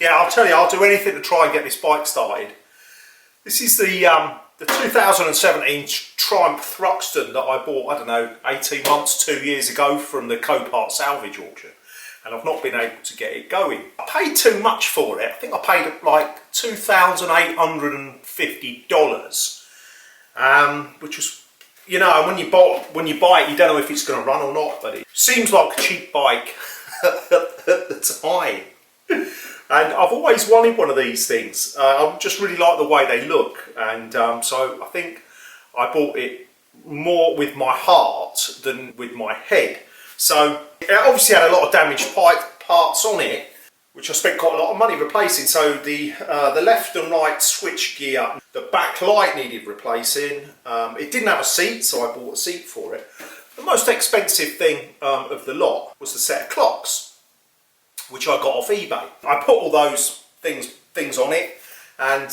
Yeah, I'll tell you, I'll do anything to try and get this bike started. This is the 2017 Triumph Thruxton that I bought, I don't know, 18 months, 2 years ago from the Copart Salvage auction. And I've not been able to get it going. I paid too much for it. I think I paid like $2,850, which was, you know, when you buy it, you don't know if it's going to run or not, but it seems like a cheap bike at the time. And I've always wanted one of these things. I just really like the way they look, and so I think I bought it more with my heart than with my head. So it obviously had a lot of damaged parts on it, which I spent quite a lot of money replacing. So the left and right switch gear, the back light needed replacing. It didn't have a seat, so I bought a seat for it. The most expensive thing of the lot was the set of clocks, which I got off eBay. I put all those things on it and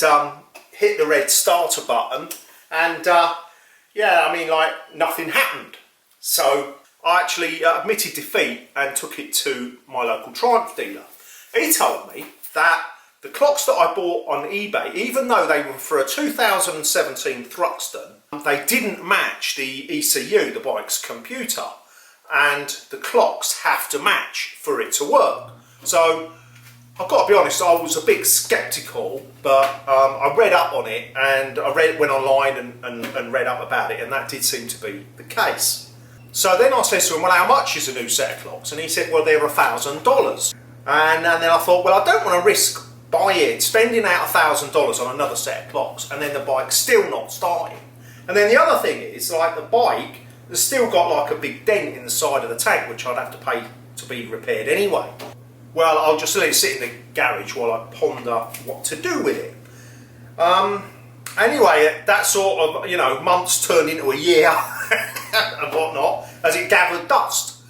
hit the red starter button, and yeah, I mean, like, nothing happened. So I actually admitted defeat and took it to my local Triumph dealer. He told me that the clocks that I bought on eBay, even though they were for a 2017 Thruxton, they didn't match the ECU, the bike's computer, and the clocks have to match for it to work. So I've got to be honest, I was a bit sceptical, but I read up on it, and went online and read up about it, and that did seem to be the case. So then I said to him, well, how much is a new set of clocks? And he said, well, they're $1,000. And then I thought, well, I don't want to risk spending out $1,000 on another set of clocks, and then the bike's still not starting. And then the other thing is, like, the bike has still got like a big dent in the side of the tank, which I'd have to pay to be repaired anyway. Well, I'll just let it sit in the garage while I ponder what to do with it. Anyway, that sort of, you know, months turned into a year and whatnot as it gathered dust.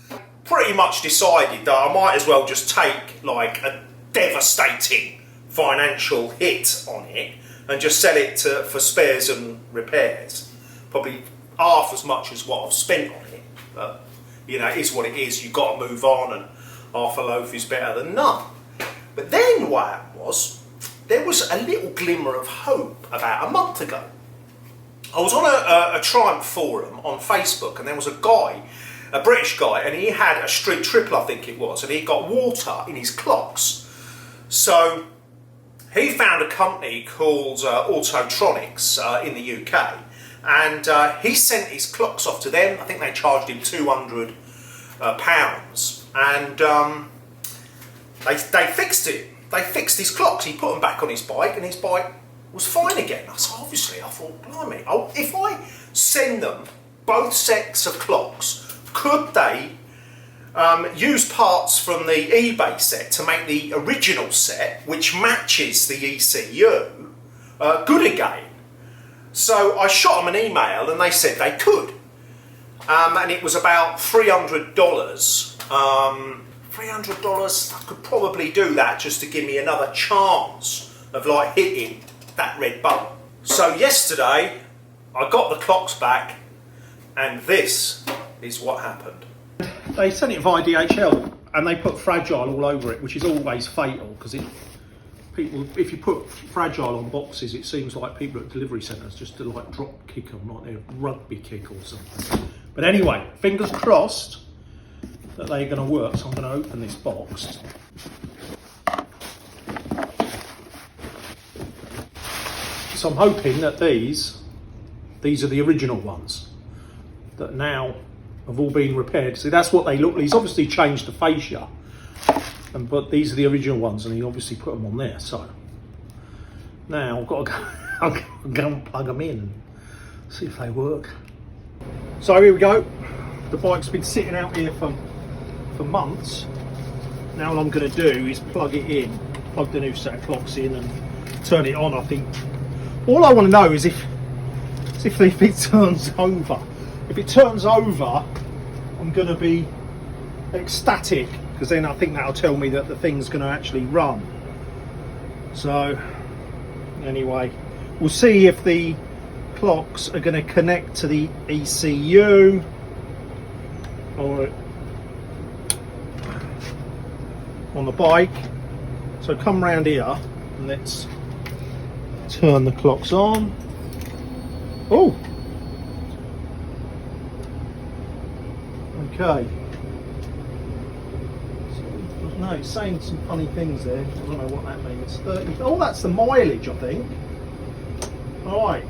Pretty much decided that I might as well just take like a devastating financial hit on it and just sell it for spares and repairs. Probably half as much as what I've spent on it, but you know, it is what it is. You've got to move on, and half a loaf is better than none. But then what happened was, there was a little glimmer of hope about a month ago. I was on a Triumph forum on Facebook, and there was a guy, a British guy, and he had a street triple, I think it was, and he got water in his clocks. So he found a company called Autotronics in the UK, and he sent his clocks off to them. I think they charged him £200, and they fixed it. They fixed his clocks. He put them back on his bike, and his bike was fine again. So obviously I thought, blimey, if I send them both sets of clocks, could they use parts from the eBay set to make the original set, which matches the ECU, good again? So I shot them an email, and they said they could. And it was about $300. $300, I could probably do that just to give me another chance of like hitting that red button. So yesterday I got the clocks back, and this is what happened. They sent it via DHL, and they put fragile all over it, which is always fatal, because if you put fragile on boxes, it seems like people at delivery centres just to like drop kick them like they're a rugby kick or something. But anyway, fingers crossed that they're going to work. So I'm going to open this box. So I'm hoping that these are the original ones that now have all been repaired. See, that's what they look like. He's obviously changed the fascia, but these are the original ones, and he obviously put them on there. So now I've got to go and plug them in and see if they work. So here we go. The bike's been sitting out here for months. Now what I'm going to do is plug it in, plug the new set of clocks in, and turn it on. I think all I want to know is if it turns over. If it turns over, I'm going to be ecstatic, because then I think that'll tell me that the thing's going to actually run. So anyway, we'll see if the clocks are going to connect to the ECU, or on the bike. So come round here and let's turn the clocks on. Oh, okay. So, no, it's saying some funny things there. I don't know what that means. 30. Oh, that's the mileage, I think. All right.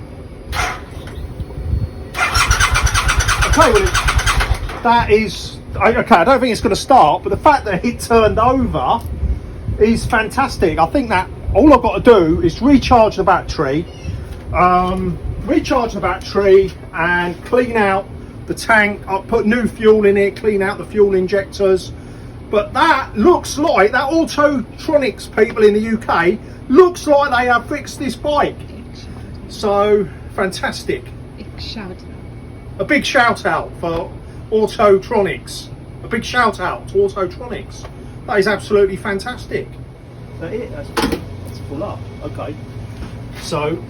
Okay, well, that is okay. I don't think it's going to start, but the fact that it turned over is fantastic. I think that all I've got to do is recharge the battery, and clean out the tank. I'll put new fuel in it, clean out the fuel injectors. But that looks like that Autotronics people in the UK looks like they have fixed this bike. So fantastic. A big shout out for Autotronics. A big shout out to Autotronics. That is absolutely fantastic. Is that it? That's full up. Okay. So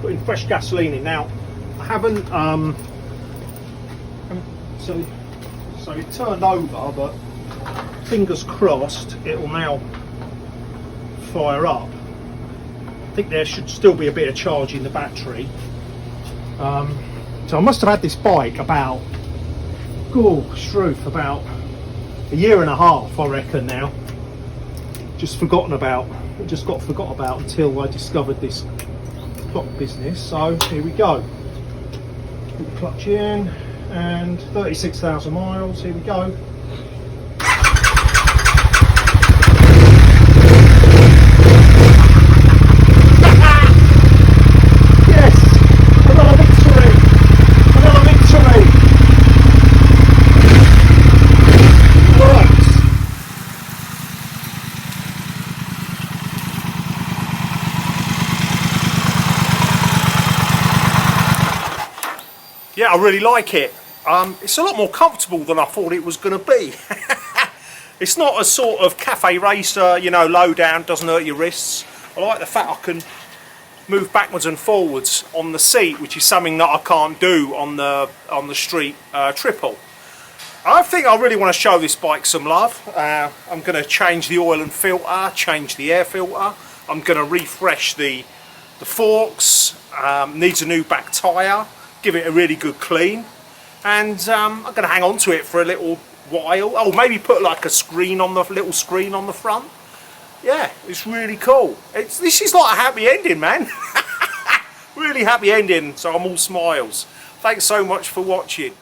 putting fresh gasoline in now. I haven't so it turned over, but fingers crossed it will now fire up. I think there should still be a bit of charge in the battery. So I must have had this bike about, about a year and a half, I reckon now. Just got forgot about until I discovered this clock business. So here we go. Put the clutch in and 36,000 miles. Here we go. Yeah, I really like it. It's a lot more comfortable than I thought it was going to be. It's not a sort of cafe racer, you know, low down, doesn't hurt your wrists. I like the fact I can move backwards and forwards on the seat, which is something that I can't do on the street triple. I think I really want to show this bike some love. I'm going to change the oil and filter, change the air filter. I'm going to refresh the forks. Needs a new back tyre. Give it a really good clean, and I'm going to hang on to it for a little while. Oh, maybe put like a screen on the little screen on the front. Yeah, it's really cool. This is like a happy ending, man. Really happy ending. So I'm all smiles. Thanks so much for watching.